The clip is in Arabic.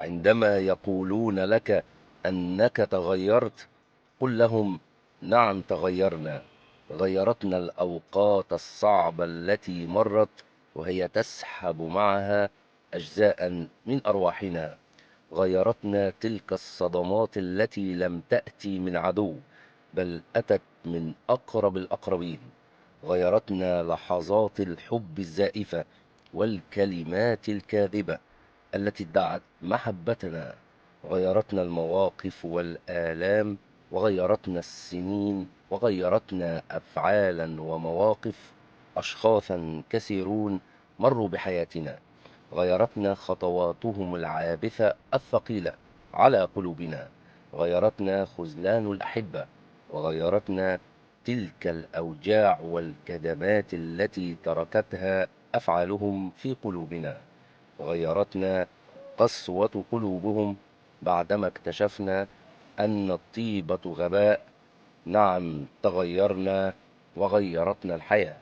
عندما يقولون لك أنك تغيرت، قل لهم: نعم تغيرنا. غيرتنا الأوقات الصعبة التي مرت، وهي تسحب معها أجزاء من أرواحنا. غيرتنا تلك الصدمات التي لم تأتي من عدو، بل أتت من أقرب الأقربين. غيرتنا لحظات الحب الزائفة والكلمات الكاذبة التي ادعت محبتنا. غيرتنا المواقف والآلام، وغيرتنا السنين، وغيرتنا أفعالا ومواقف أشخاصا كثيرون مروا بحياتنا. غيرتنا خطواتهم العابثة الثقيلة على قلوبنا. غيرتنا خذلان الأحبة، وغيرتنا تلك الأوجاع والكدمات التي تركتها أفعالهم في قلوبنا. غيرتنا قسوة قلوبهم بعدما اكتشفنا أن الطيبة غباء. نعم تغيرنا، وغيرتنا الحياة.